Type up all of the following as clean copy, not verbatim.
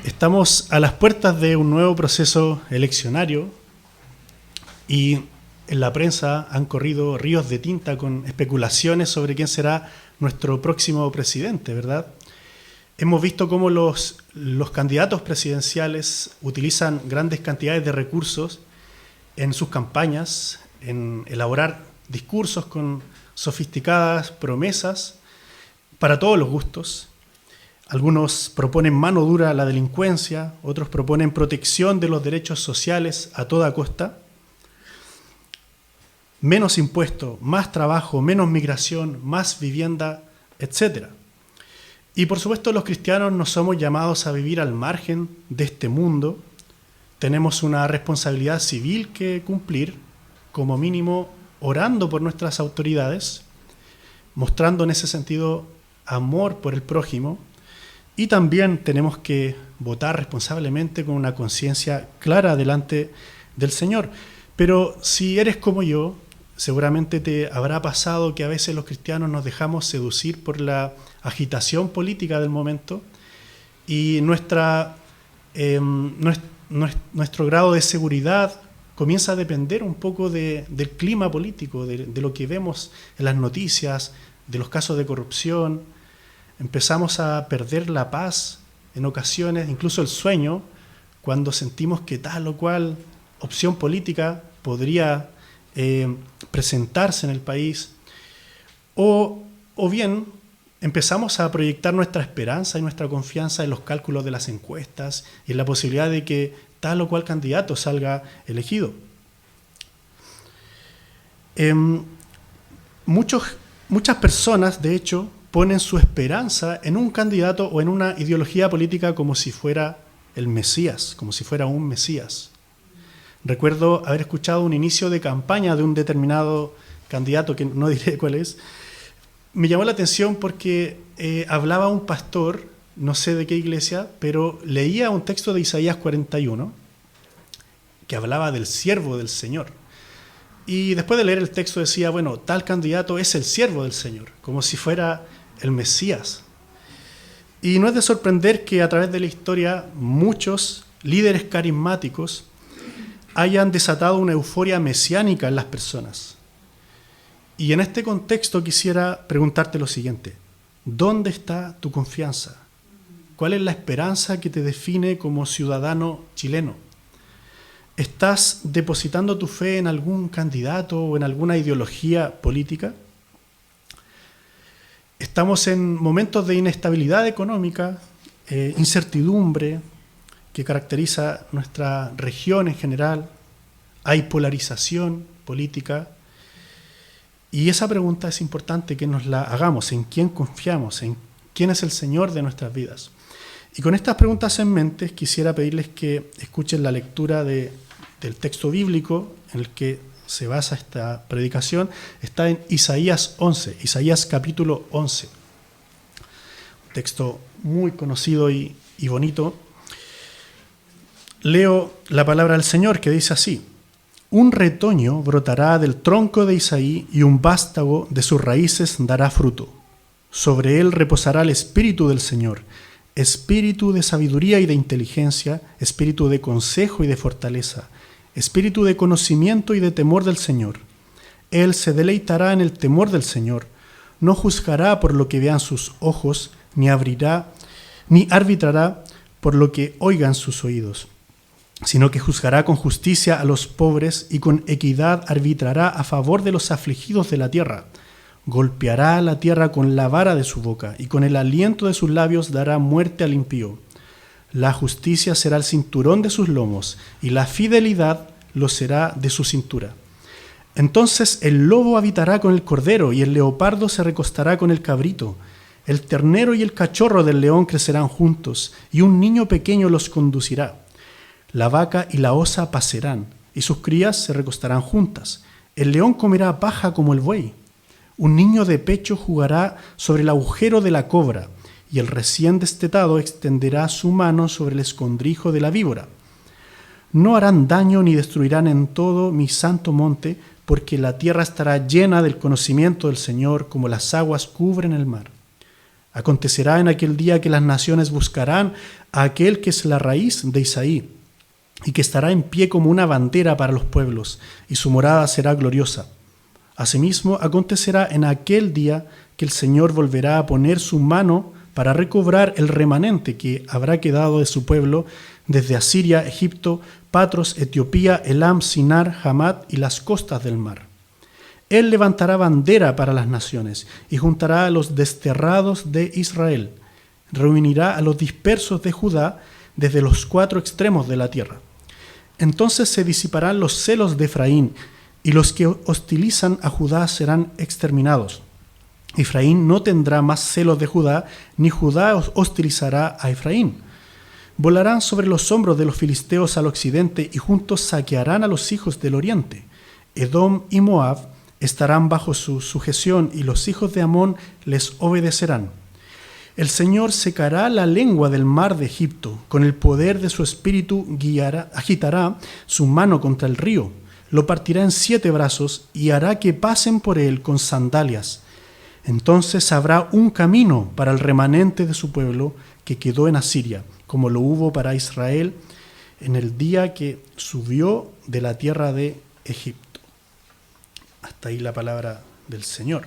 Estamos a las puertas de un nuevo proceso eleccionario y en la prensa han corrido ríos de tinta con especulaciones sobre quién será nuestro próximo presidente, ¿verdad? Hemos visto cómo los candidatos presidenciales utilizan grandes cantidades de recursos en sus campañas, en elaborar discursos con sofisticadas promesas para todos los gustos. Algunos proponen mano dura a la delincuencia, otros proponen protección de los derechos sociales a toda costa, menos impuestos, más trabajo, menos migración, más vivienda, etc. Y por supuesto los cristianos no somos llamados a vivir al margen de este mundo. Tenemos una responsabilidad civil que cumplir, como mínimo orando por nuestras autoridades, mostrando en ese sentido amor por el prójimo, y también tenemos que votar responsablemente con una conciencia clara delante del Señor. Pero si eres como yo, seguramente te habrá pasado que a veces los cristianos nos dejamos seducir por la agitación política del momento y nuestro grado de seguridad comienza a depender un poco del clima político, de lo que vemos en las noticias, de los casos de corrupción. Empezamos a perder la paz en ocasiones, incluso el sueño, cuando sentimos que tal o cual opción política podría presentarse en el país, o bien empezamos a proyectar nuestra esperanza y nuestra confianza en los cálculos de las encuestas y en la posibilidad de que tal o cual candidato salga elegido. Muchas personas, de hecho, ponen su esperanza en un candidato o en una ideología política como si fuera el Mesías, como si fuera un Mesías. Recuerdo haber escuchado un inicio de campaña de un determinado candidato, que no diré cuál es. Me llamó la atención porque hablaba un pastor, no sé de qué iglesia, pero leía un texto de Isaías 41 que hablaba del siervo del Señor. Y después de leer el texto decía, bueno, tal candidato es el siervo del Señor, como si fuera el Mesías. Y no es de sorprender que a través de la historia muchos líderes carismáticos hayan desatado una euforia mesiánica en las personas. Y en este contexto quisiera preguntarte lo siguiente: ¿dónde está tu confianza? ¿Cuál es la esperanza que te define como ciudadano chileno? ¿Estás depositando tu fe en algún candidato o en alguna ideología política? Estamos en momentos de inestabilidad económica, incertidumbre que caracteriza nuestra región en general. Hay polarización política. Y esa pregunta es importante que nos la hagamos: ¿en quién confiamos? ¿En quién es el Señor de nuestras vidas? Y con estas preguntas en mente quisiera pedirles que escuchen la lectura del texto bíblico en el que se basa esta predicación. Está en Isaías 11, Isaías capítulo 11. Un texto muy conocido y bonito. Leo la palabra del Señor que dice así: un retoño brotará del tronco de Isaí y un vástago de sus raíces dará fruto. Sobre él reposará el espíritu del Señor, espíritu de sabiduría y de inteligencia, espíritu de consejo y de fortaleza, espíritu de conocimiento y de temor del Señor. Él se deleitará en el temor del Señor, no juzgará por lo que vean sus ojos, ni arbitrará por lo que oigan sus oídos, sino que juzgará con justicia a los pobres y con equidad arbitrará a favor de los afligidos de la tierra. Golpeará la tierra con la vara de su boca y con el aliento de sus labios dará muerte al impío. La justicia será el cinturón de sus lomos y la fidelidad lo será de su cintura. Entonces el lobo habitará con el cordero y el leopardo se recostará con el cabrito. El ternero y el cachorro del león crecerán juntos y un niño pequeño los conducirá. La vaca y la osa pacerán, y sus crías se recostarán juntas. El león comerá paja como el buey. Un niño de pecho jugará sobre el agujero de la cobra, y el recién destetado extenderá su mano sobre el escondrijo de la víbora. No harán daño ni destruirán en todo mi santo monte, porque la tierra estará llena del conocimiento del Señor, como las aguas cubren el mar. Acontecerá en aquel día que las naciones buscarán a aquel que es la raíz de Isaí, y que estará en pie como una bandera para los pueblos, y su morada será gloriosa. Asimismo, acontecerá en aquel día que el Señor volverá a poner su mano para recobrar el remanente que habrá quedado de su pueblo desde Asiria, Egipto, Patros, Etiopía, Elam, Sinar, Hamat y las costas del mar. Él levantará bandera para las naciones y juntará a los desterrados de Israel. Reunirá a los dispersos de Judá desde los 4 extremos de la tierra. Entonces se disiparán los celos de Efraín, y los que hostilizan a Judá serán exterminados. Efraín no tendrá más celos de Judá, ni Judá hostilizará a Efraín. Volarán sobre los hombros de los filisteos al occidente, y juntos saquearán a los hijos del oriente. Edom y Moab estarán bajo su sujeción, y los hijos de Amón les obedecerán. El Señor secará la lengua del mar de Egipto, con el poder de su espíritu agitará su mano contra el río, lo partirá en 7 brazos y hará que pasen por él con sandalias. Entonces habrá un camino para el remanente de su pueblo que quedó en Asiria, como lo hubo para Israel en el día que subió de la tierra de Egipto. Hasta ahí la palabra del Señor.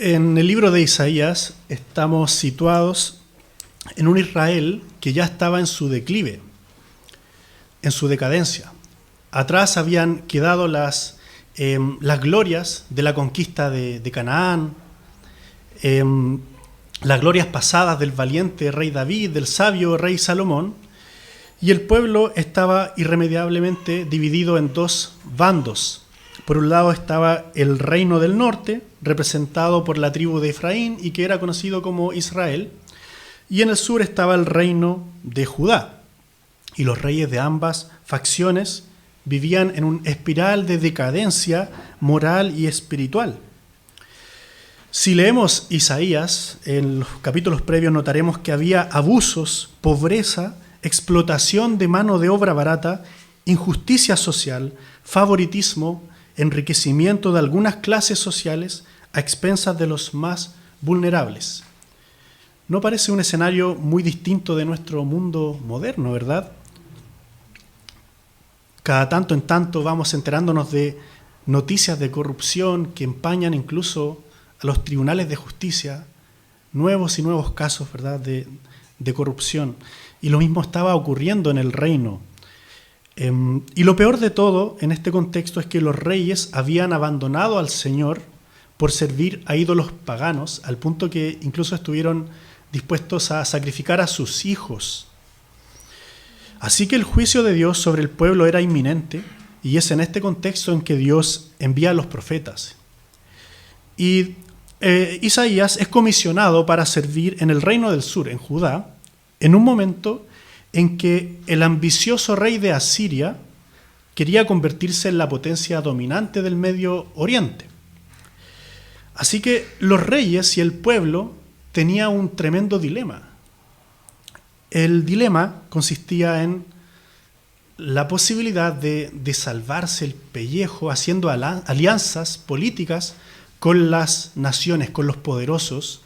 En el libro de Isaías estamos situados en un Israel que ya estaba en su declive, en su decadencia. Atrás habían quedado las glorias de la conquista de Canaán, las glorias pasadas del valiente rey David, del sabio rey Salomón, y el pueblo estaba irremediablemente dividido en 2 bandos. Por un lado estaba el reino del norte, representado por la tribu de Efraín y que era conocido como Israel, y en el sur estaba el reino de Judá. Y los reyes de ambas facciones vivían en una espiral de decadencia moral y espiritual. Si leemos Isaías, en los capítulos previos notaremos que había abusos, pobreza, explotación de mano de obra barata, injusticia social, favoritismo, enriquecimiento de algunas clases sociales a expensas de los más vulnerables. ¿No parece un escenario muy distinto de nuestro mundo moderno, verdad? Cada tanto en tanto vamos enterándonos de noticias de corrupción que empañan incluso a los tribunales de justicia, nuevos y nuevos casos, ¿verdad?, de corrupción. Y lo mismo estaba ocurriendo en el reino. Y lo peor de todo en este contexto es que los reyes habían abandonado al Señor por servir a ídolos paganos, al punto que incluso estuvieron dispuestos a sacrificar a sus hijos. Así que el juicio de Dios sobre el pueblo era inminente, y es en este contexto en que Dios envía a los profetas. Y Isaías es comisionado para servir en el reino del sur, en Judá, en un momento en que el ambicioso rey de Asiria quería convertirse en la potencia dominante del Medio Oriente. Así que los reyes y el pueblo tenían un tremendo dilema. El dilema consistía en la posibilidad de salvarse el pellejo haciendo alianzas políticas con las naciones, con los poderosos,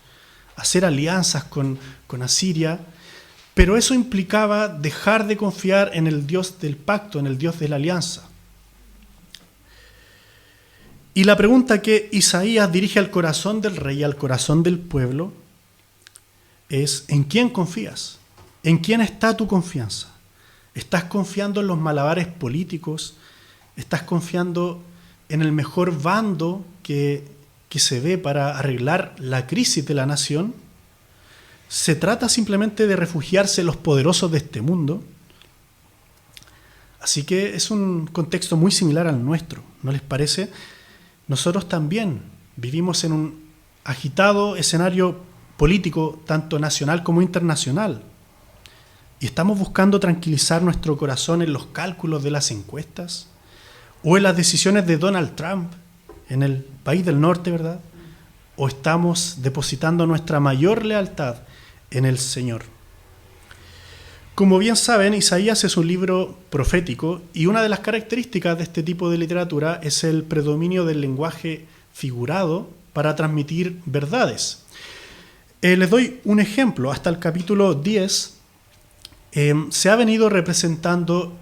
hacer alianzas con Asiria. Pero eso implicaba dejar de confiar en el Dios del pacto, en el Dios de la alianza. Y la pregunta que Isaías dirige al corazón del rey, al corazón del pueblo, es: ¿en quién confías? ¿En quién está tu confianza? ¿Estás confiando en los malabares políticos? ¿Estás confiando en el mejor bando que se ve para arreglar la crisis de la nación? ¿Se trata simplemente de refugiarse en los poderosos de este mundo? Así que es un contexto muy similar al nuestro, ¿no les parece? Nosotros también vivimos en un agitado escenario político, tanto nacional como internacional. ¿Y estamos buscando tranquilizar nuestro corazón en los cálculos de las encuestas? ¿O en las decisiones de Donald Trump en el país del norte, verdad? ¿O estamos depositando nuestra mayor lealtad en el Señor? Como bien saben, Isaías es un libro profético y una de las características de este tipo de literatura es el predominio del lenguaje figurado para transmitir verdades. Les doy un ejemplo. Hasta el capítulo 10 se ha venido representando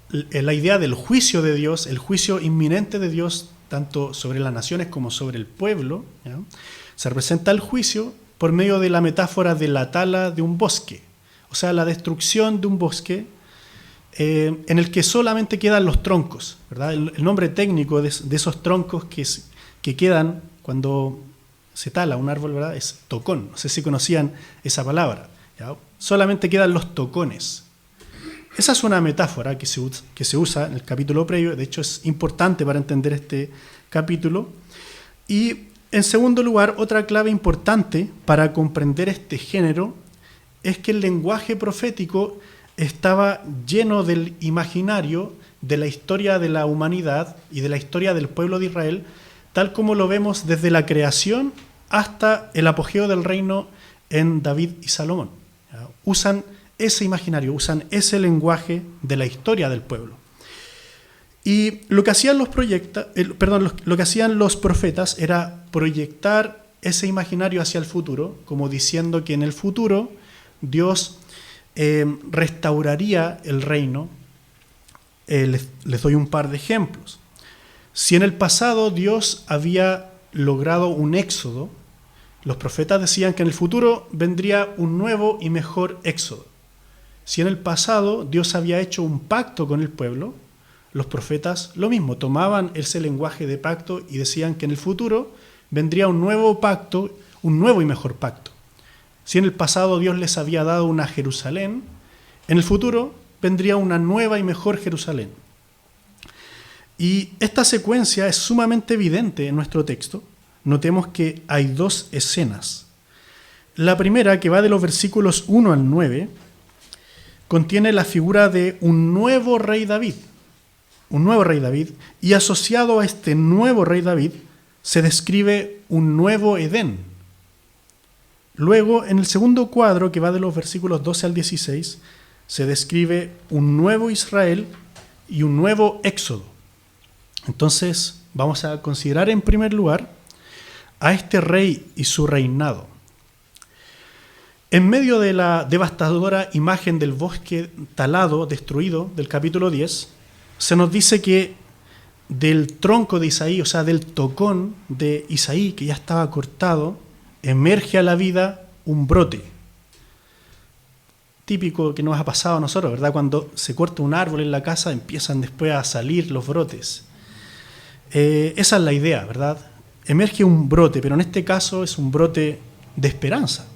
la idea del juicio de Dios, el juicio inminente de Dios, tanto sobre las naciones como sobre el pueblo, ¿ya? Se representa el juicio por medio de la metáfora de la tala de un bosque, o sea, la destrucción de un bosque en el que solamente quedan los troncos, ¿verdad? El nombre técnico de esos troncos que quedan cuando se tala un árbol, ¿verdad?, es tocón. No sé si conocían esa palabra, ¿ya? Solamente quedan los tocones. Esa es una metáfora que se usa en el capítulo previo. De hecho, es importante para entender este capítulo. Y en segundo lugar, otra clave importante para comprender este género es que el lenguaje profético estaba lleno del imaginario de la historia de la humanidad y de la historia del pueblo de Israel, tal como lo vemos desde la creación hasta el apogeo del reino en David y Salomón. ¿Ya? Usan ese imaginario, usan ese lenguaje de la historia del pueblo. Y lo que hacían lo que hacían los profetas era proyectar ese imaginario hacia el futuro, como diciendo que en el futuro Dios restauraría el reino. Les doy un par de ejemplos. Si en el pasado Dios había logrado un éxodo, los profetas decían que en el futuro vendría un nuevo y mejor éxodo. Si en el pasado Dios había hecho un pacto con el pueblo, los profetas lo mismo, tomaban ese lenguaje de pacto y decían que en el futuro vendría un nuevo pacto, un nuevo y mejor pacto. Si en el pasado Dios les había dado una Jerusalén, en el futuro vendría una nueva y mejor Jerusalén. Y esta secuencia es sumamente evidente en nuestro texto. Notemos que hay dos escenas. La primera, que va de los versículos 1 al 9, contiene la figura de un nuevo rey David, y asociado a este nuevo rey David se describe un nuevo Edén. Luego, en el segundo cuadro, que va de los versículos 12 al 16, se describe un nuevo Israel y un nuevo Éxodo. Entonces, vamos a considerar en primer lugar a este rey y su reinado. En medio de la devastadora imagen del bosque talado, destruido, del capítulo 10, se nos dice que del tronco de Isaí, o sea, del tocón de Isaí, que ya estaba cortado, emerge a la vida un brote. Típico que nos ha pasado a nosotros, ¿verdad? Cuando se corta un árbol en la casa, empiezan después a salir los brotes. Esa es la idea, ¿verdad? Emerge un brote, pero en este caso es un brote de esperanza.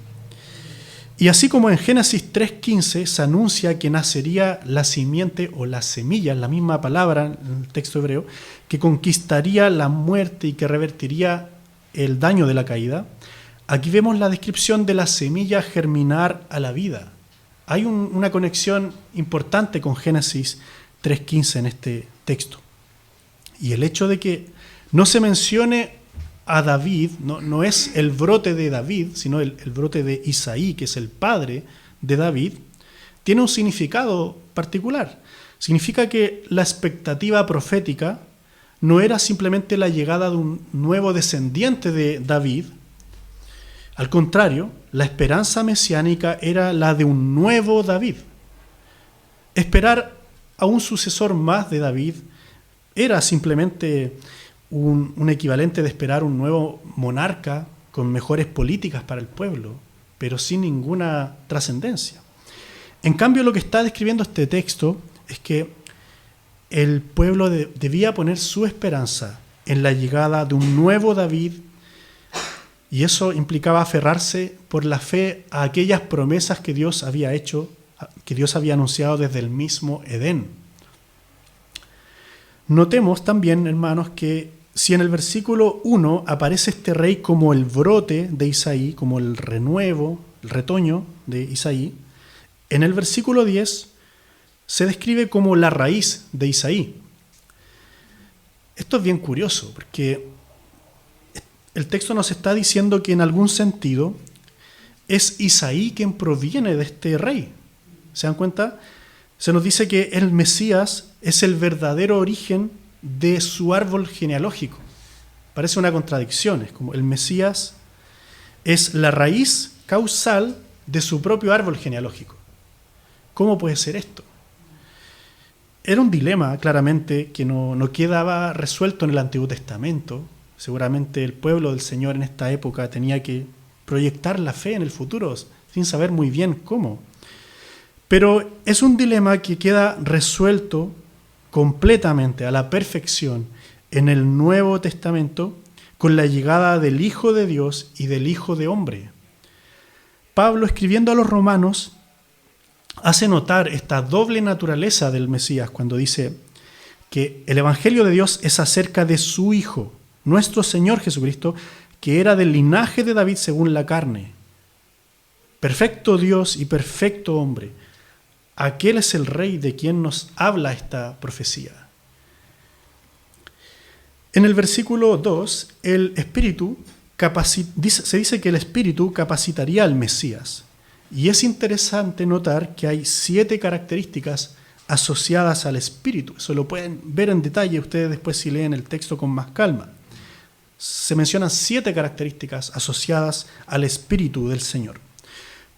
Y así como en Génesis 3:15 se anuncia que nacería la simiente o la semilla, la misma palabra en el texto hebreo, que conquistaría la muerte y que revertiría el daño de la caída, aquí vemos la descripción de la semilla germinar a la vida. Hay una conexión importante con Génesis 3:15 en este texto. Y el hecho de que no se mencione a David, no es el brote de David, sino el brote de Isaí, que es el padre de David, tiene un significado particular. Significa que la expectativa profética no era simplemente la llegada de un nuevo descendiente de David. Al contrario, la esperanza mesiánica era la de un nuevo David. Esperar a un sucesor más de David era simplemente un equivalente de esperar un nuevo monarca con mejores políticas para el pueblo, pero sin ninguna trascendencia. En cambio, lo que está describiendo este texto es que el pueblo debía poner su esperanza en la llegada de un nuevo David, y eso implicaba aferrarse por la fe a aquellas promesas que Dios había hecho, que Dios había anunciado desde el mismo Edén. Notemos también, hermanos, que si en el versículo 1 aparece este rey como el brote de Isaí, como el renuevo, el retoño de Isaí, en el versículo 10 se describe como la raíz de Isaí. Esto es bien curioso, porque el texto nos está diciendo que en algún sentido es Isaí quien proviene de este rey. ¿Se dan cuenta? Se nos dice que el Mesías es el verdadero origen de su árbol genealógico. Parece una contradicción, es como el Mesías es la raíz causal de su propio árbol genealógico. ¿Cómo puede ser esto? Era un dilema, claramente, que no quedaba resuelto en el Antiguo Testamento. Seguramente el pueblo del Señor en esta época tenía que proyectar la fe en el futuro, sin saber muy bien cómo. Pero es un dilema que queda resuelto completamente, a la perfección, en el Nuevo Testamento, con la llegada del Hijo de Dios y del Hijo de Hombre. Pablo, escribiendo a los romanos, hace notar esta doble naturaleza del Mesías cuando dice que el Evangelio de Dios es acerca de su Hijo, nuestro Señor Jesucristo, que era del linaje de David según la carne. Perfecto Dios y perfecto hombre. Aquel es el Rey de quien nos habla esta profecía. En el versículo 2, el Espíritu se dice que el Espíritu capacitaría al Mesías. Y es interesante notar que hay 7 características asociadas al Espíritu. Eso lo pueden ver en detalle ustedes después si leen el texto con más calma. Se mencionan 7 características asociadas al Espíritu del Señor.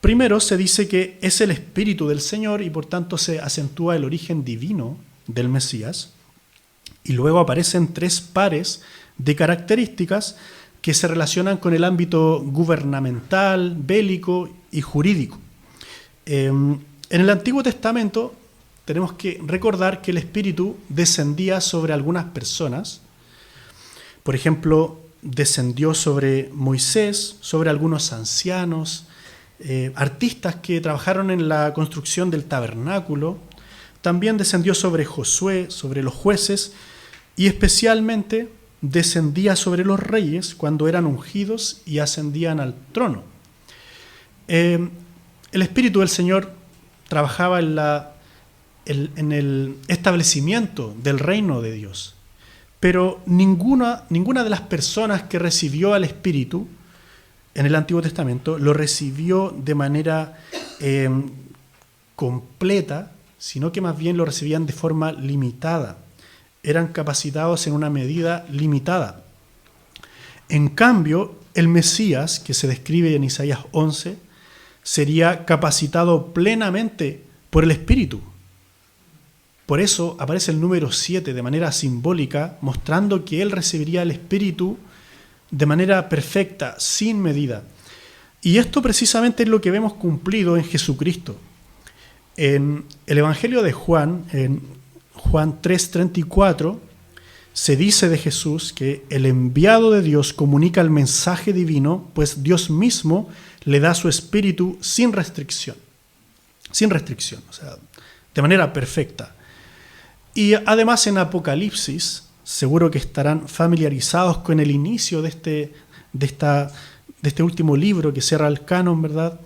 Primero se dice que es el Espíritu del Señor y por tanto se acentúa el origen divino del Mesías. Y luego aparecen 3 pares de características que se relacionan con el ámbito gubernamental, bélico y jurídico. En el Antiguo Testamento tenemos que recordar que el Espíritu descendía sobre algunas personas. Por ejemplo, descendió sobre Moisés, sobre algunos ancianos, artistas que trabajaron en la construcción del tabernáculo. También descendió sobre Josué, sobre los jueces, y especialmente descendía sobre los reyes cuando eran ungidos y ascendían al trono. El Espíritu del Señor trabajaba en el establecimiento del reino de Dios, pero ninguna de las personas que recibió al Espíritu en el Antiguo Testamento lo recibió de manera completa, sino que más bien lo recibían de forma limitada. Eran capacitados en una medida limitada. En cambio, el Mesías, que se describe en Isaías 11, sería capacitado plenamente por el Espíritu. Por eso aparece el número 7 de manera simbólica, mostrando que él recibiría el Espíritu de manera perfecta, sin medida. Y esto precisamente es lo que vemos cumplido en Jesucristo. En el Evangelio de Juan, en Juan 3:34, se dice de Jesús que el enviado de Dios comunica el mensaje divino, pues Dios mismo le da su Espíritu sin restricción, o sea, de manera perfecta. Y además en Apocalipsis, seguro que estarán familiarizados con el inicio de este último libro que cierra el canon, ¿verdad?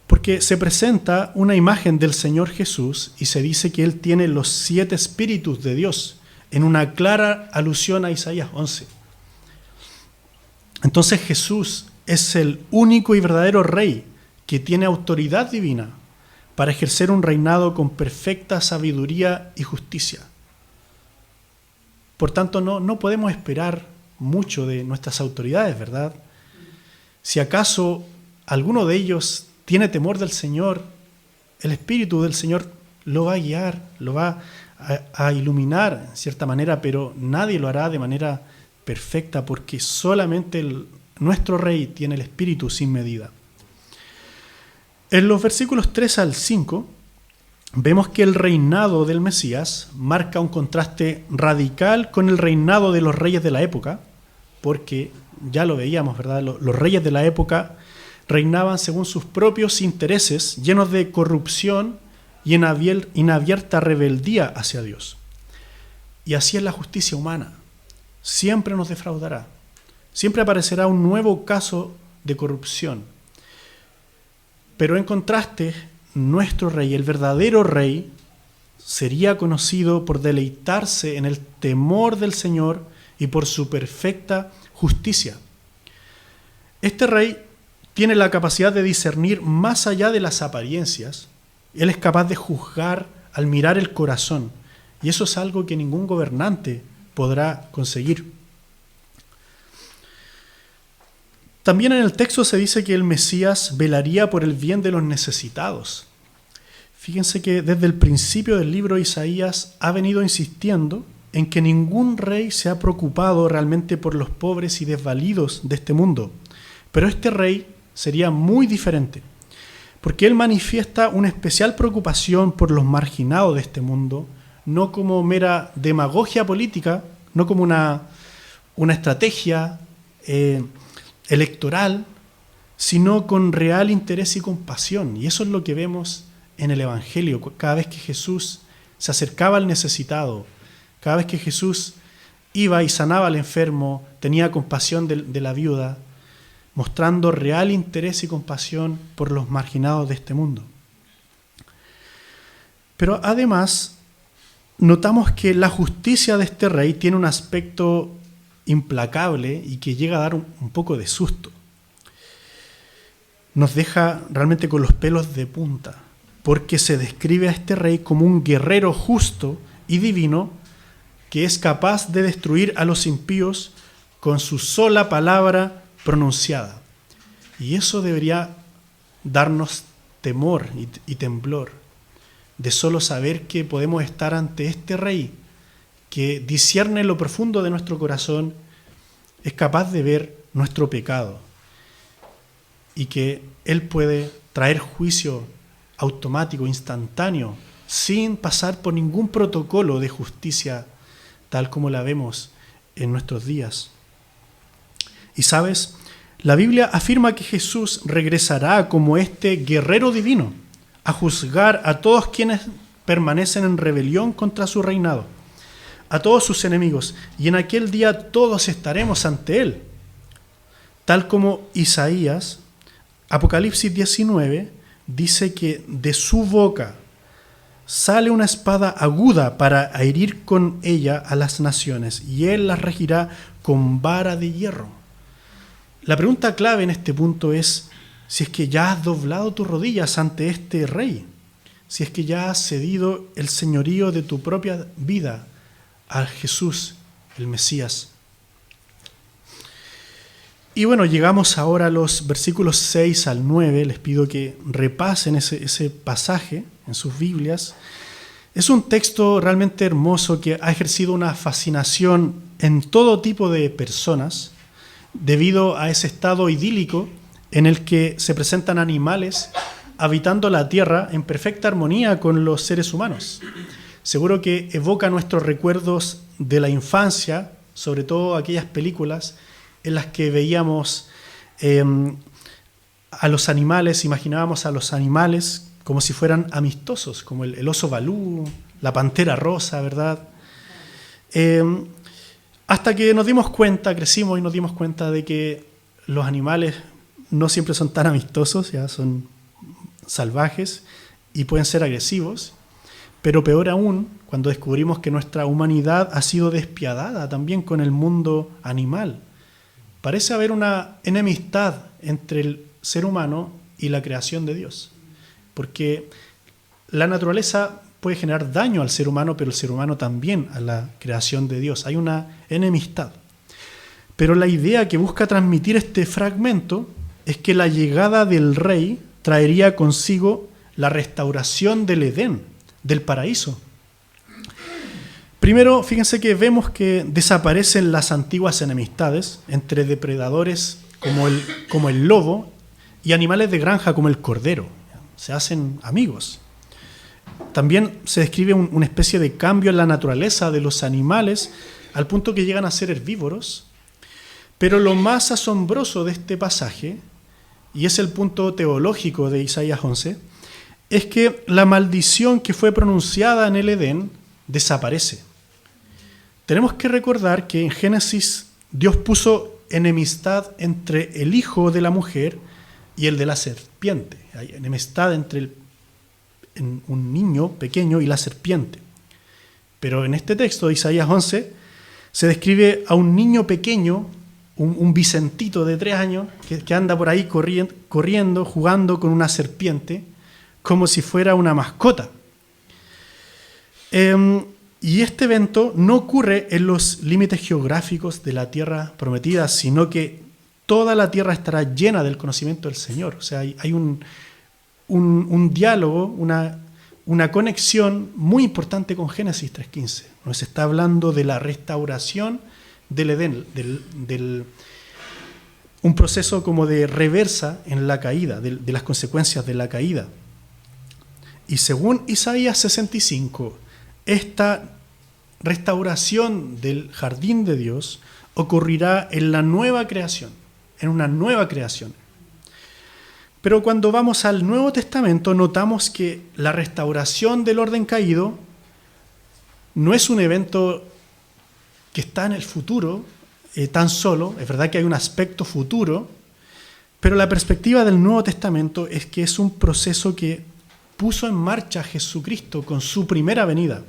Porque se presenta una imagen del Señor Jesús y se dice que Él tiene los 7 espíritus de Dios, en una clara alusión a Isaías 11. Entonces Jesús es el único y verdadero Rey que tiene autoridad divina para ejercer un reinado con perfecta sabiduría y justicia. Por tanto, no podemos esperar mucho de nuestras autoridades, ¿verdad? Si acaso alguno de ellos tiene temor del Señor, el Espíritu del Señor lo va a guiar, lo va a iluminar en cierta manera, pero nadie lo hará de manera perfecta porque solamente nuestro Rey tiene el Espíritu sin medida. En los versículos 3 al 5 vemos que el reinado del Mesías marca un contraste radical con el reinado de los reyes de la época, porque ya lo veíamos, ¿verdad? Los reyes de la época reinaban según sus propios intereses, llenos de corrupción y en abierta rebeldía hacia Dios. Y así es la justicia humana. Siempre nos defraudará. Siempre aparecerá un nuevo caso de corrupción. Pero en contraste, nuestro Rey, el verdadero Rey, sería conocido por deleitarse en el temor del Señor y por su perfecta justicia. Este Rey tiene la capacidad de discernir más allá de las apariencias Él es capaz de juzgar al mirar el corazón. Y eso es algo que ningún gobernante podrá conseguir. También en el texto se dice que el Mesías velaría por el bien de los necesitados. Fíjense que desde el principio del libro de Isaías ha venido insistiendo en que ningún rey se ha preocupado realmente por los pobres y desvalidos de este mundo. Pero este rey sería muy diferente, porque él manifiesta una especial preocupación por los marginados de este mundo, no como mera demagogia política, no como una estrategia electoral, sino con real interés y compasión. Y eso es lo que vemos en el Evangelio. Cada vez que Jesús se acercaba al necesitado, cada vez que Jesús iba y sanaba al enfermo, tenía compasión de la viuda, mostrando real interés y compasión por los marginados de este mundo. Pero además, notamos que la justicia de este rey tiene un aspecto implacable y que llega a dar un poco de susto. Nos deja realmente con los pelos de punta, porque se describe a este rey como un guerrero justo y divino que es capaz de destruir a los impíos con su sola palabra pronunciada. Y eso debería darnos temor y temblor, de solo saber que podemos estar ante este rey que discierne lo profundo de nuestro corazón, es capaz de ver nuestro pecado y que Él puede traer juicio automático, instantáneo, sin pasar por ningún protocolo de justicia tal como la vemos en nuestros días. Y sabes, la Biblia afirma que Jesús regresará como este guerrero divino a juzgar a todos quienes permanecen en rebelión contra su reinado, a todos sus enemigos, y en aquel día todos estaremos ante Él. Tal como Isaías, Apocalipsis 19, dice que de su boca sale una espada aguda para herir con ella a las naciones, y Él las regirá con vara de hierro. La pregunta clave en este punto es si es que ya has doblado tus rodillas ante este rey, si es que ya has cedido el señorío de tu propia vida a Jesús, el Mesías. Y bueno, llegamos ahora a los versículos 6 al 9. Les pido que repasen ese pasaje en sus Biblias. Es un texto realmente hermoso que ha ejercido una fascinación en todo tipo de personas debido a ese estado idílico en el que se presentan animales habitando la tierra en perfecta armonía con los seres humanos. Seguro que evoca nuestros recuerdos de la infancia, sobre todo aquellas películas en las que veíamos a los animales, imaginábamos a los animales como si fueran amistosos, como el oso Balú, la pantera rosa, ¿verdad? Hasta que nos dimos cuenta, crecimos y nos dimos cuenta de que los animales no siempre son tan amistosos, ya son salvajes y pueden ser agresivos, pero peor aún cuando descubrimos que nuestra humanidad ha sido despiadada también con el mundo animal. Parece haber una enemistad entre el ser humano y la creación de Dios, porque la naturaleza puede generar daño al ser humano, pero el ser humano también a la creación de Dios. Hay una enemistad. Pero la idea que busca transmitir este fragmento es que la llegada del rey traería consigo la restauración del Edén, del paraíso. Primero, fíjense que vemos que desaparecen las antiguas enemistades entre depredadores como el lobo y animales de granja como el cordero. Se hacen amigos. También se describe una especie de cambio en la naturaleza de los animales al punto que llegan a ser herbívoros. Pero lo más asombroso de este pasaje, y es el punto teológico de Isaías 11, es que la maldición que fue pronunciada en el Edén desaparece. Tenemos que recordar que en Génesis Dios puso enemistad entre el hijo de la mujer y el de la serpiente. Hay enemistad entre un niño pequeño y la serpiente. Pero en este texto de Isaías 11 se describe a un niño pequeño, un Vicentito de 3 años, que anda por ahí corriendo, jugando con una serpiente, como si fuera una mascota. Y este evento no ocurre en los límites geográficos de la tierra prometida, sino que toda la tierra estará llena del conocimiento del Señor. O sea, hay un diálogo, una conexión muy importante con Génesis 3:15. Nos está hablando de la restauración del Edén, un proceso como de reversa en la caída, de las consecuencias de la caída. Y según Isaías 65, esta restauración del jardín de Dios ocurrirá en la nueva creación, en una nueva creación. Pero cuando vamos al Nuevo Testamento notamos que la restauración del orden caído no es un evento que está en el futuro tan solo. Es verdad que hay un aspecto futuro, pero la perspectiva del Nuevo Testamento es que es un proceso que puso en marcha Jesucristo con su primera venida.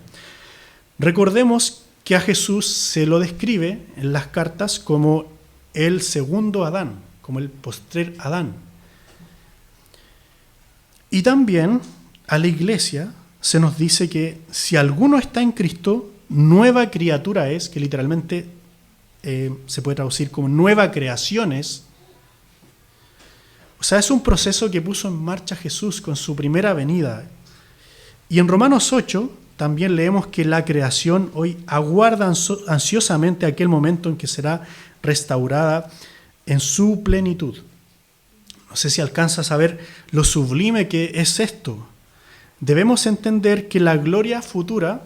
Recordemos que a Jesús se lo describe en las cartas como el segundo Adán, como el postrer Adán. Y también a la iglesia se nos dice que si alguno está en Cristo, nueva criatura es, que literalmente se puede traducir como nueva creación es. O sea, es un proceso que puso en marcha Jesús con su primera venida. Y en Romanos 8 también leemos que la creación hoy aguarda ansiosamente aquel momento en que será restaurada en su plenitud. No sé si alcanzas a ver lo sublime que es esto. Debemos entender que la gloria futura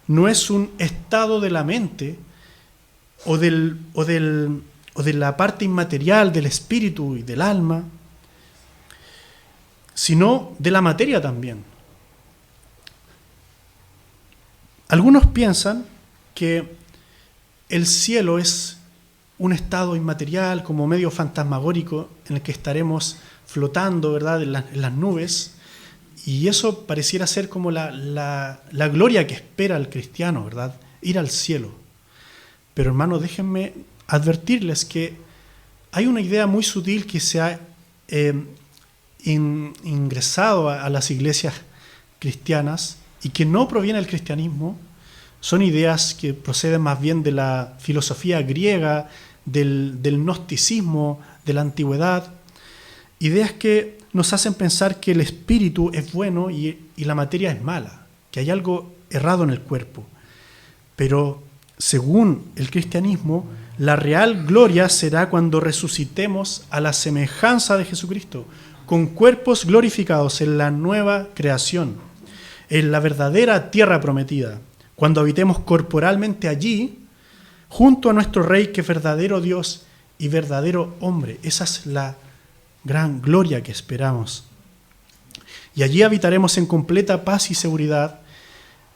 no es un estado de la mente o de la parte inmaterial del espíritu y del alma, sino de la materia también. Algunos piensan que el cielo es un estado inmaterial, como medio fantasmagórico, en el que estaremos flotando, ¿verdad?, en las nubes, y eso pareciera ser como la gloria que espera el cristiano, ¿verdad?, ir al cielo. Pero hermanos, déjenme advertirles que hay una idea muy sutil que se ha ingresado a las iglesias cristianas y que no proviene del cristianismo. Son ideas que proceden más bien de la filosofía griega, del gnosticismo, de la antigüedad. Ideas que nos hacen pensar que el espíritu es bueno y la materia es mala, que hay algo errado en el cuerpo. Pero según el cristianismo, la real gloria será cuando resucitemos a la semejanza de Jesucristo, con cuerpos glorificados en la nueva creación, en la verdadera tierra prometida, cuando habitemos corporalmente allí, junto a nuestro Rey, que es verdadero Dios y verdadero hombre. Esa es la gran gloria que esperamos. Y allí habitaremos en completa paz y seguridad,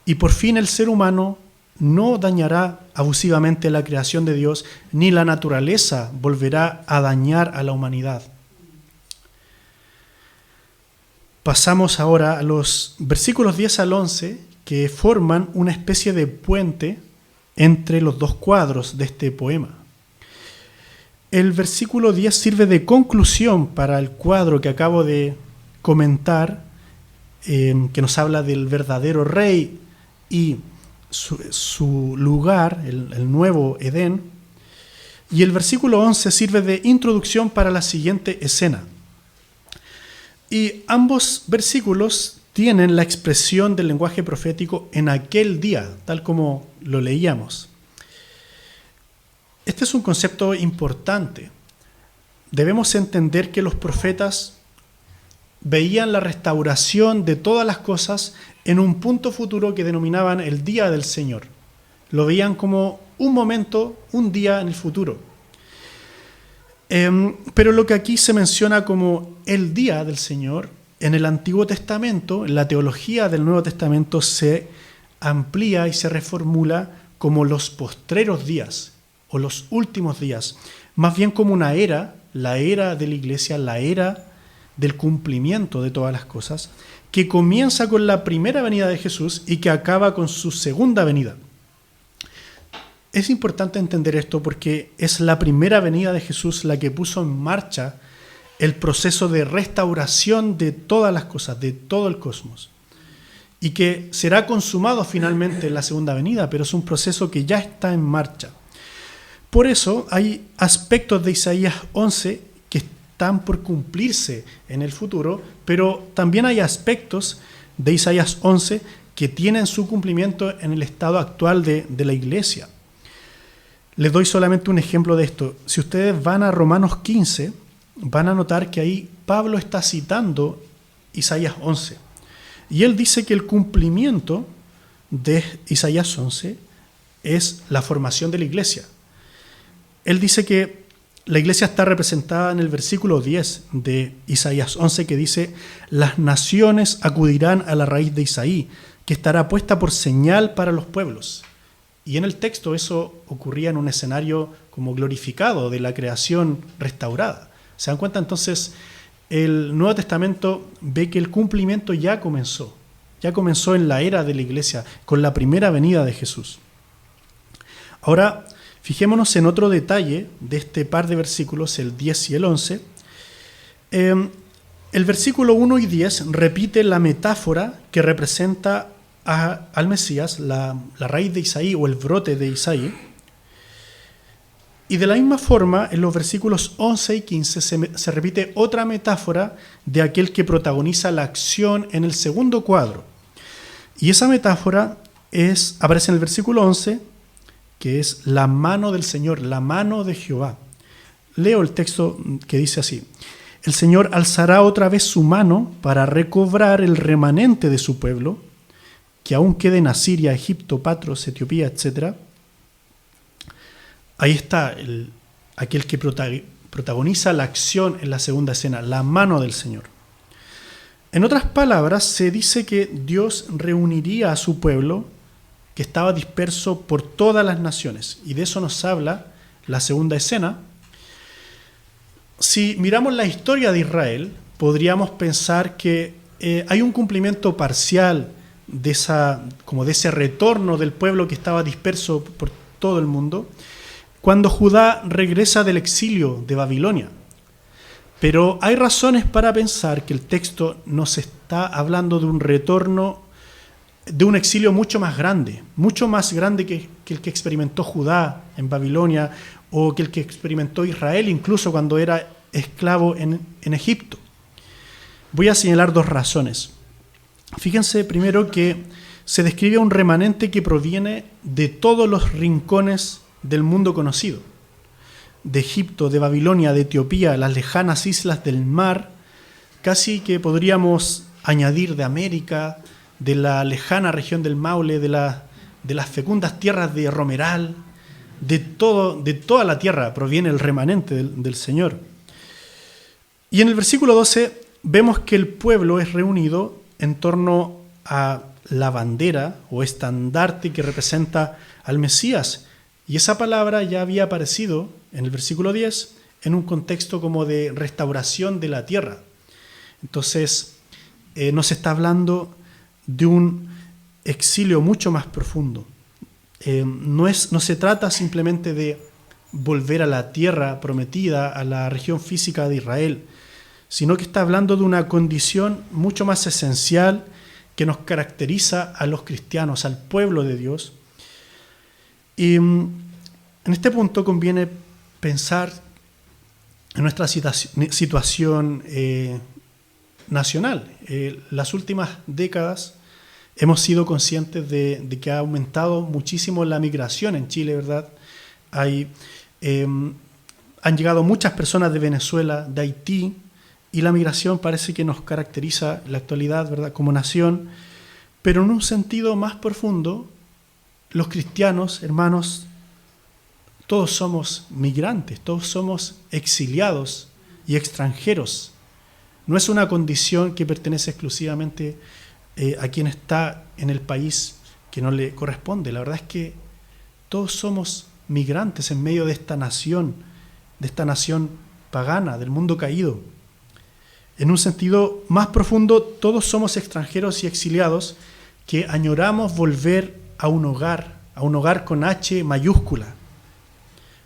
y por fin el ser humano no dañará abusivamente la creación de Dios, ni la naturaleza volverá a dañar a la humanidad. Pasamos ahora a los versículos 10 al 11, que forman una especie de puente entre los dos cuadros de este poema. El versículo 10 sirve de conclusión para el cuadro que acabo de comentar, que nos habla del verdadero rey y su lugar, el nuevo Edén. Y el versículo 11 sirve de introducción para la siguiente escena. Y ambos versículos tienen la expresión del lenguaje profético en aquel día, tal como lo leíamos. Este es un concepto importante. Debemos entender que los profetas veían la restauración de todas las cosas en un punto futuro que denominaban el día del Señor. Lo veían como un momento, un día en el futuro. Pero lo que aquí se menciona como el día del Señor, en el Antiguo Testamento, en la teología del Nuevo Testamento, se amplía y se reformula como los postreros días o los últimos días, más bien como una era, la era de la iglesia, la era del cumplimiento de todas las cosas, que comienza con la primera venida de Jesús y que acaba con su segunda venida. Es importante entender esto porque es la primera venida de Jesús la que puso en marcha el proceso de restauración de todas las cosas, de todo el cosmos, y que será consumado finalmente en la segunda venida, pero es un proceso que ya está en marcha. Por eso hay aspectos de Isaías 11 que están por cumplirse en el futuro, pero también hay aspectos de Isaías 11 que tienen su cumplimiento en el estado actual de la iglesia. Les doy solamente un ejemplo de esto. Si ustedes van a Romanos 15, van a notar que ahí Pablo está citando Isaías 11. Y él dice que el cumplimiento de Isaías 11 es la formación de la iglesia. Él dice que la iglesia está representada en el versículo 10 de Isaías 11, que dice: las naciones acudirán a la raíz de Isaí, que estará puesta por señal para los pueblos. Y en el texto eso ocurría en un escenario como glorificado de la creación restaurada. ¿Se dan cuenta? Entonces, el Nuevo Testamento ve que el cumplimiento ya comenzó en la era de la iglesia, con la primera venida de Jesús. Ahora, fijémonos en otro detalle de este par de versículos, el 10 y el 11. El versículo 1 y 10 repite la metáfora que representa al Mesías, la raíz de Isaí o el brote de Isaí. Y de la misma forma, en los versículos 11 y 15 se repite otra metáfora de aquel que protagoniza la acción en el segundo cuadro. Y esa metáfora aparece en el versículo 11, que es la mano del Señor, la mano de Jehová. Leo el texto que dice así: el Señor alzará otra vez su mano para recobrar el remanente de su pueblo, que aún quede en Asiria, Egipto, Patros, Etiopía, etc. Ahí está aquel que protagoniza la acción en la segunda escena, la mano del Señor. En otras palabras, se dice que Dios reuniría a su pueblo que estaba disperso por todas las naciones, y de eso nos habla la segunda escena. Si miramos la historia de Israel, podríamos pensar que hay un cumplimiento parcial de ese retorno del pueblo que estaba disperso por todo el mundo, cuando Judá regresa del exilio de Babilonia. Pero hay razones para pensar que el texto nos está hablando de un retorno, de un exilio mucho más grande que el que experimentó Judá en Babilonia, o que el que experimentó Israel incluso cuando era esclavo en Egipto. Voy a señalar dos razones. Fíjense primero que se describe un remanente que proviene de todos los rincones del mundo conocido, de Egipto, de Babilonia, de Etiopía, las lejanas islas del mar, casi que podríamos añadir de América, de la lejana región del Maule, de las fecundas tierras de Romeral, de toda la tierra proviene el remanente del Señor. Y en el versículo 12 vemos que el pueblo es reunido en torno a la bandera o estandarte que representa al Mesías. Y esa palabra ya había aparecido en el versículo 10 en un contexto como de restauración de la tierra. Entonces, nos está hablando de un exilio mucho más profundo. No se trata simplemente de volver a la tierra prometida, a la región física de Israel, sino que está hablando de una condición mucho más esencial que nos caracteriza a los cristianos, al pueblo de Dios. Y en este punto conviene pensar en nuestra situación nacional. Las últimas décadas hemos sido conscientes de que ha aumentado muchísimo la migración en Chile, ¿verdad? Han llegado muchas personas de Venezuela, de Haití, y la migración parece que nos caracteriza en la actualidad, ¿verdad?, como nación. Pero en un sentido más profundo, los cristianos, hermanos, todos somos migrantes, todos somos exiliados y extranjeros. No es una condición que pertenece exclusivamente a quien está en el país que no le corresponde. La verdad es que todos somos migrantes en medio de esta nación pagana, del mundo caído. En un sentido más profundo, todos somos extranjeros y exiliados que añoramos volver a un hogar con H mayúscula,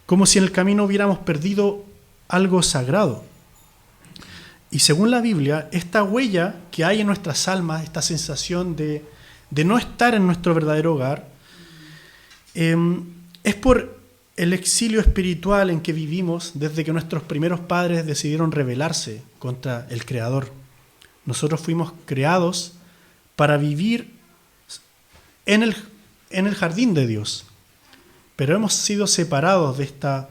como si en el camino hubiéramos perdido algo sagrado. Y según la Biblia, esta huella que hay en nuestras almas, esta sensación de no estar en nuestro verdadero hogar, es por el exilio espiritual en que vivimos desde que nuestros primeros padres decidieron rebelarse contra el Creador. Nosotros fuimos creados para vivir en el jardín de Dios, pero hemos sido separados de esta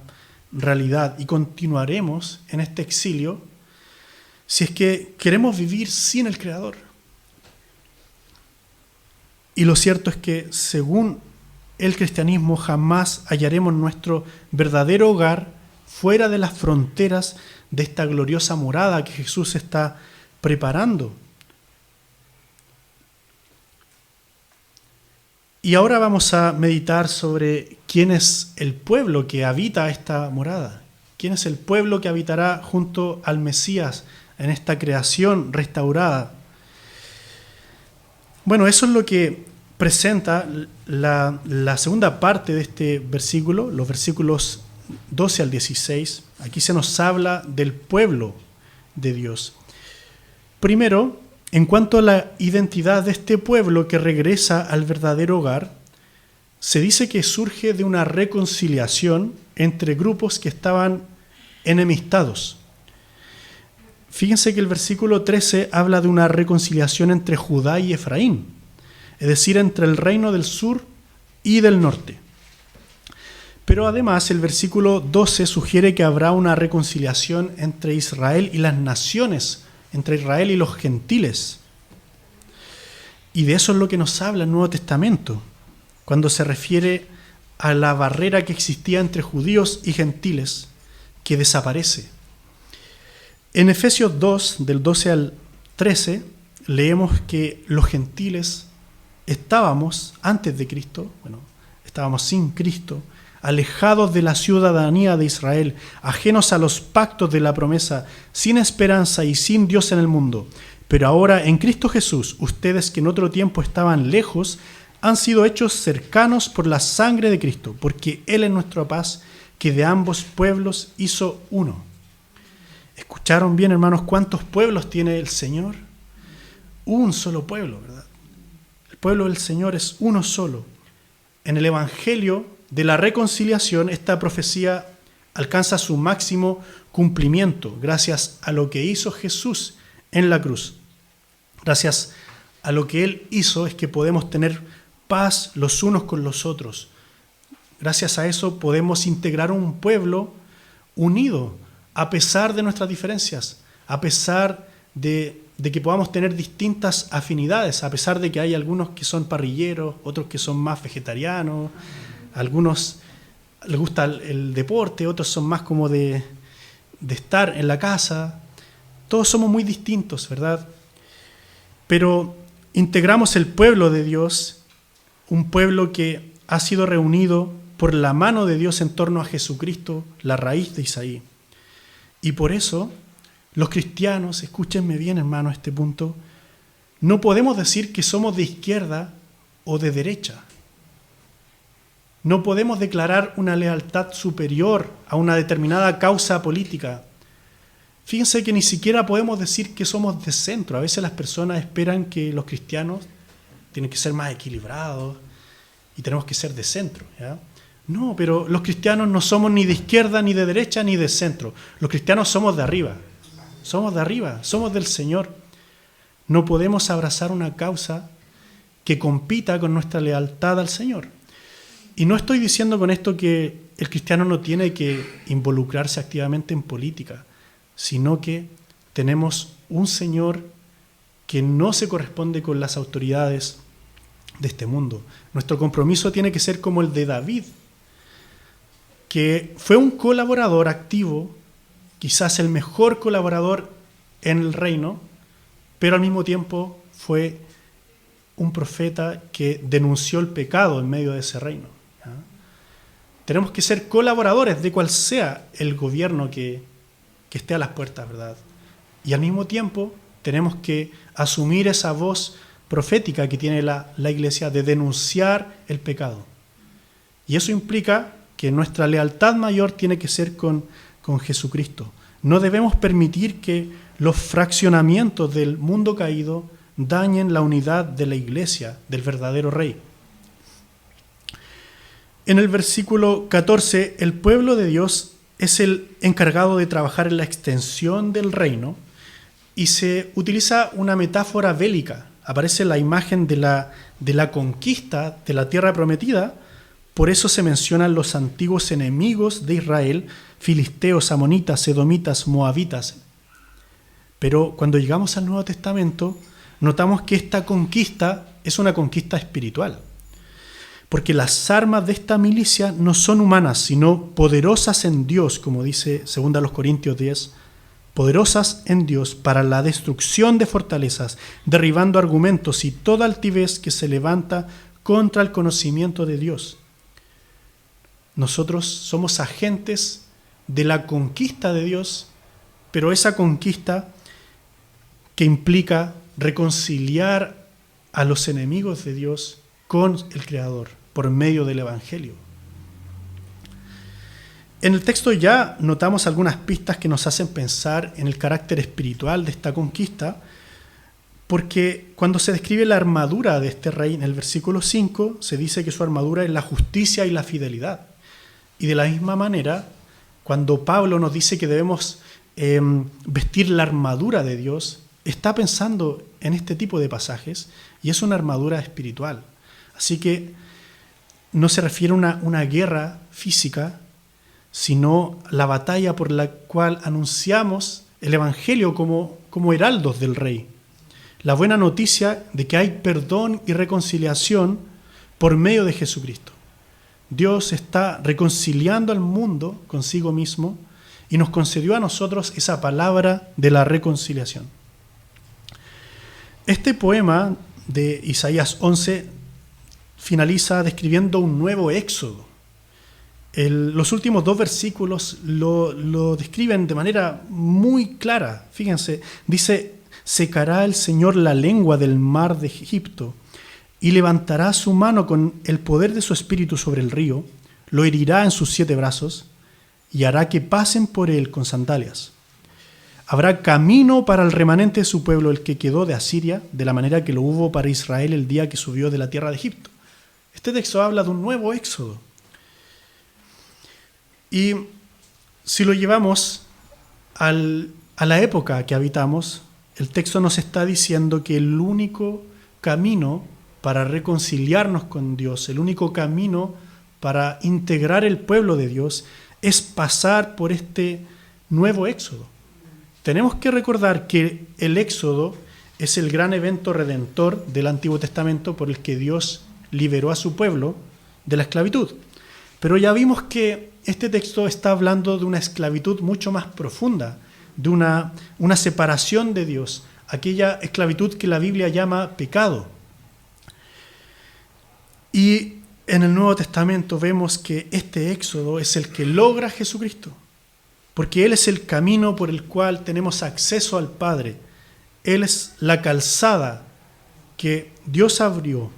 realidad y continuaremos en este exilio si es que queremos vivir sin el Creador. Y lo cierto es que según el cristianismo jamás hallaremos nuestro verdadero hogar fuera de las fronteras de esta gloriosa morada que Jesús está preparando. Y ahora vamos a meditar sobre quién es el pueblo que habita esta morada. ¿Quién es el pueblo que habitará junto al Mesías en esta creación restaurada? Bueno, eso es lo que presenta la segunda parte de este versículo, los versículos 12 al 16. Aquí se nos habla del pueblo de Dios. Primero, en cuanto a la identidad de este pueblo que regresa al verdadero hogar, se dice que surge de una reconciliación entre grupos que estaban enemistados. Fíjense que el versículo 13 habla de una reconciliación entre Judá y Efraín, es decir, entre el reino del sur y del norte. Pero además el versículo 12 sugiere que habrá una reconciliación entre Israel y las naciones, entre Israel y los gentiles. Y de eso es lo que nos habla el Nuevo Testamento, cuando se refiere a la barrera que existía entre judíos y gentiles, que desaparece. En Efesios 2, del 12 al 13, leemos que los gentiles estábamos, antes de Cristo, estábamos sin Cristo, alejados de la ciudadanía de Israel, ajenos a los pactos de la promesa, sin esperanza y sin Dios en el mundo. Pero ahora, en Cristo Jesús, ustedes que en otro tiempo estaban lejos, han sido hechos cercanos por la sangre de Cristo, porque Él es nuestra paz, que de ambos pueblos hizo uno. ¿Escucharon bien, hermanos, cuántos pueblos tiene el Señor? Un solo pueblo, ¿verdad? El pueblo del Señor es uno solo. En el Evangelio de la reconciliación, esta profecía alcanza su máximo cumplimiento gracias a lo que hizo Jesús en la cruz. Gracias a lo que Él hizo es que podemos tener paz los unos con los otros. Gracias a eso podemos integrar un pueblo unido a pesar de nuestras diferencias, a pesar de que podamos tener distintas afinidades, a pesar de que hay algunos que son parrilleros, otros que son más vegetarianos, algunos les gusta el deporte, otros son más como de estar en la casa. Todos somos muy distintos, ¿verdad? Pero integramos el pueblo de Dios, un pueblo que ha sido reunido por la mano de Dios en torno a Jesucristo, la raíz de Isaí. Y por eso, los cristianos, escúchenme bien, hermano, este punto, no podemos decir que somos de izquierda o de derecha. No podemos declarar una lealtad superior a una determinada causa política. Fíjense que ni siquiera podemos decir que somos de centro. A veces las personas esperan que los cristianos tienen que ser más equilibrados y tenemos que ser de centro, ¿ya? No, pero los cristianos no somos ni de izquierda, ni de derecha, ni de centro. Los cristianos somos de arriba. Somos de arriba, somos del Señor. No podemos abrazar una causa que compita con nuestra lealtad al Señor. Y no estoy diciendo con esto que el cristiano no tiene que involucrarse activamente en política, sino que tenemos un Señor que no se corresponde con las autoridades de este mundo. Nuestro compromiso tiene que ser como el de David, que fue un colaborador activo, quizás el mejor colaborador en el reino, pero al mismo tiempo fue un profeta que denunció el pecado en medio de ese reino. ¿Ya? Tenemos que ser colaboradores de cual sea el gobierno que esté a las puertas, ¿verdad? Y al mismo tiempo tenemos que asumir esa voz profética que tiene la iglesia de denunciar el pecado. Y eso implica que nuestra lealtad mayor tiene que ser con Jesucristo. No debemos permitir que los fraccionamientos del mundo caído dañen la unidad de la iglesia, del verdadero rey. En el versículo 14, el pueblo de Dios es el encargado de trabajar en la extensión del reino y se utiliza una metáfora bélica. Aparece la imagen de la conquista de la tierra prometida. Por eso se mencionan los antiguos enemigos de Israel, filisteos, amonitas, edomitas, moabitas. Pero cuando llegamos al Nuevo Testamento, notamos que esta conquista es una conquista espiritual. Porque las armas de esta milicia no son humanas, sino poderosas en Dios, como dice 2 Corintios 10, poderosas en Dios para la destrucción de fortalezas, derribando argumentos y toda altivez que se levanta contra el conocimiento de Dios. Nosotros somos agentes de la conquista de Dios, pero esa conquista que implica reconciliar a los enemigos de Dios con el Creador por medio del Evangelio. En el texto ya notamos algunas pistas que nos hacen pensar en el carácter espiritual de esta conquista, porque cuando se describe la armadura de este rey en el versículo 5, se dice que su armadura es la justicia y la fidelidad. Y de la misma manera, cuando Pablo nos dice que debemos vestir la armadura de Dios, está pensando en este tipo de pasajes y es una armadura espiritual. Así que no se refiere a una guerra física, sino la batalla por la cual anunciamos el Evangelio como heraldos del Rey. La buena noticia de que hay perdón y reconciliación por medio de Jesucristo. Dios está reconciliando al mundo consigo mismo y nos concedió a nosotros esa palabra de la reconciliación. Este poema de Isaías 11 finaliza describiendo un nuevo éxodo. Los últimos 2 versículos lo describen de manera muy clara. Fíjense, dice: secará el Señor la lengua del mar de Egipto y levantará su mano con el poder de su espíritu sobre el río, lo herirá en sus 7 brazos y hará que pasen por él con sandalias. Habrá camino para el remanente de su pueblo, el que quedó de Asiria, de la manera que lo hubo para Israel el día que subió de la tierra de Egipto. Este texto habla de un nuevo éxodo. Y si lo llevamos a la época que habitamos, el texto nos está diciendo que el único camino para reconciliarnos con Dios, el único camino para integrar el pueblo de Dios, es pasar por este nuevo éxodo. Tenemos que recordar que el éxodo es el gran evento redentor del Antiguo Testamento por el que Dios liberó a su pueblo de la esclavitud. Pero ya vimos que este texto está hablando de una esclavitud mucho más profunda, de una separación de Dios, aquella esclavitud que la Biblia llama pecado. Y en el Nuevo Testamento vemos que este éxodo es el que logra Jesucristo, porque Él es el camino por el cual tenemos acceso al Padre. Él es la calzada que Dios abrió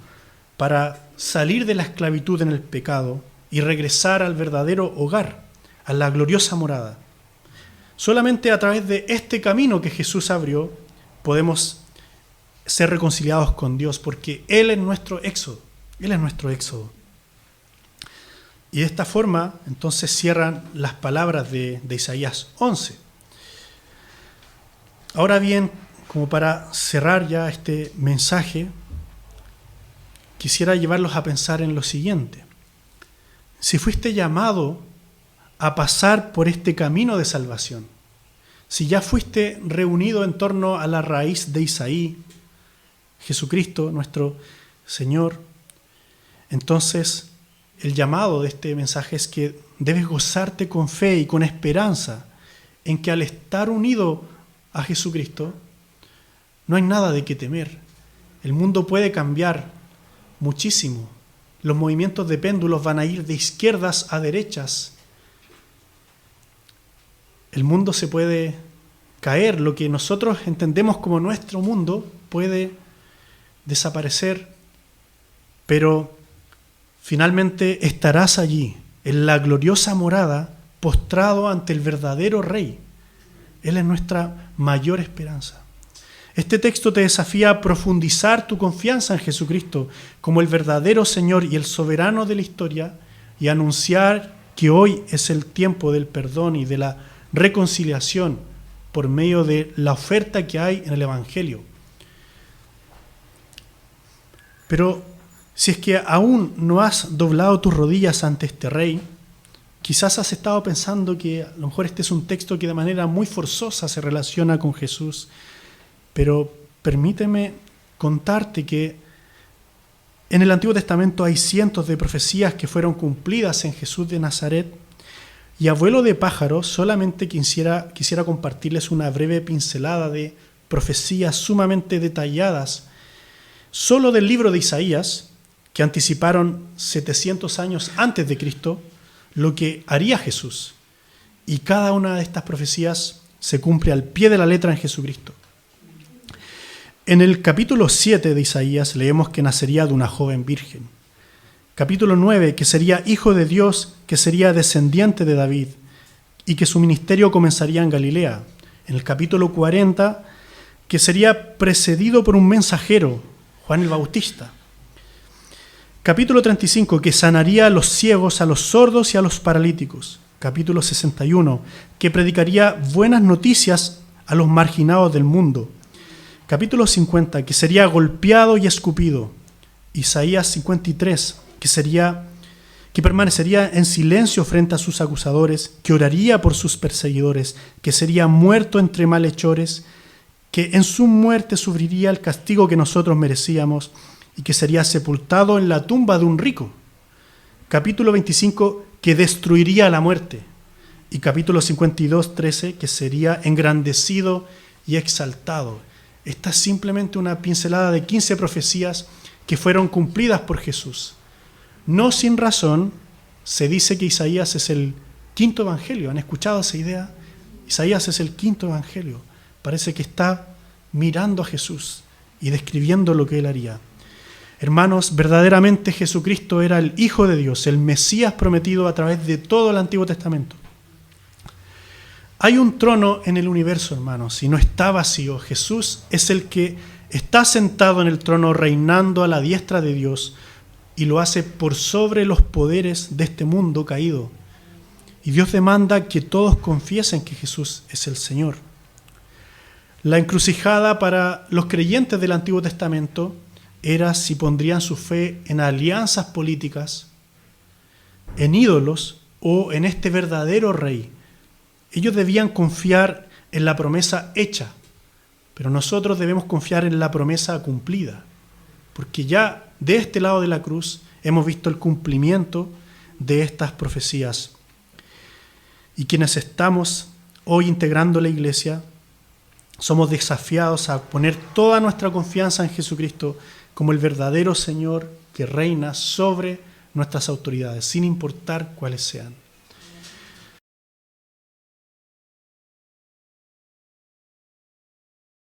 para salir de la esclavitud en el pecado y regresar al verdadero hogar, a la gloriosa morada. Solamente a través de este camino que Jesús abrió podemos ser reconciliados con Dios, porque Él es nuestro éxodo. Él es nuestro éxodo. Y de esta forma, entonces, cierran las palabras de Isaías 11. Ahora bien, como para cerrar ya este mensaje, quisiera llevarlos a pensar en lo siguiente. Si fuiste llamado a pasar por este camino de salvación, si ya fuiste reunido en torno a la raíz de Isaí, Jesucristo, nuestro Señor, entonces el llamado de este mensaje es que debes gozarte con fe y con esperanza en que al estar unido a Jesucristo no hay nada de qué temer. El mundo puede cambiar muchísimo. Los movimientos de péndulos van a ir de izquierdas a derechas. El mundo se puede caer. Lo que nosotros entendemos como nuestro mundo puede desaparecer. Pero finalmente estarás allí, en la gloriosa morada, postrado ante el verdadero Rey. Él es nuestra mayor esperanza. Este texto te desafía a profundizar tu confianza en Jesucristo como el verdadero Señor y el soberano de la historia y anunciar que hoy es el tiempo del perdón y de la reconciliación por medio de la oferta que hay en el Evangelio. Pero si es que aún no has doblado tus rodillas ante este Rey, quizás has estado pensando que a lo mejor este es un texto que de manera muy forzosa se relaciona con Jesús, pero permíteme contarte que en el Antiguo Testamento hay cientos de profecías que fueron cumplidas en Jesús de Nazaret, y a vuelo de pájaro solamente quisiera compartirles una breve pincelada de profecías sumamente detalladas, solo del libro de Isaías, que anticiparon 700 años antes de Cristo, lo que haría Jesús. Y cada una de estas profecías se cumple al pie de la letra en Jesucristo. En el capítulo 7 de Isaías leemos que nacería de una joven virgen. Capítulo 9, que sería hijo de Dios, que sería descendiente de David y que su ministerio comenzaría en Galilea. En el capítulo 40, que sería precedido por un mensajero, Juan el Bautista. Capítulo 35, que sanaría a los ciegos, a los sordos y a los paralíticos. Capítulo 61, que predicaría buenas noticias a los marginados del mundo. Capítulo 50, que sería golpeado y escupido. Isaías 53, que permanecería en silencio frente a sus acusadores, que oraría por sus perseguidores, que sería muerto entre malhechores, que en su muerte sufriría el castigo que nosotros merecíamos y que sería sepultado en la tumba de un rico. Capítulo 25, que destruiría la muerte. Y capítulo 52, 13, que sería engrandecido y exaltado. Esta es simplemente una pincelada de 15 profecías que fueron cumplidas por Jesús. No sin razón se dice que Isaías es el quinto evangelio. ¿Han escuchado esa idea? Isaías es el quinto evangelio. Parece que está mirando a Jesús y describiendo lo que él haría. Hermanos, verdaderamente Jesucristo era el Hijo de Dios, el Mesías prometido a través de todo el Antiguo Testamento. Hay un trono en el universo, hermanos, y no está vacío. Jesús es el que está sentado en el trono reinando a la diestra de Dios y lo hace por sobre los poderes de este mundo caído. Y Dios demanda que todos confiesen que Jesús es el Señor. La encrucijada para los creyentes del Antiguo Testamento era si pondrían su fe en alianzas políticas, en ídolos o en este verdadero Rey. Ellos debían confiar en la promesa hecha, pero nosotros debemos confiar en la promesa cumplida, porque ya de este lado de la cruz hemos visto el cumplimiento de estas profecías. Y quienes estamos hoy integrando la iglesia, somos desafiados a poner toda nuestra confianza en Jesucristo como el verdadero Señor que reina sobre nuestras autoridades, sin importar cuáles sean.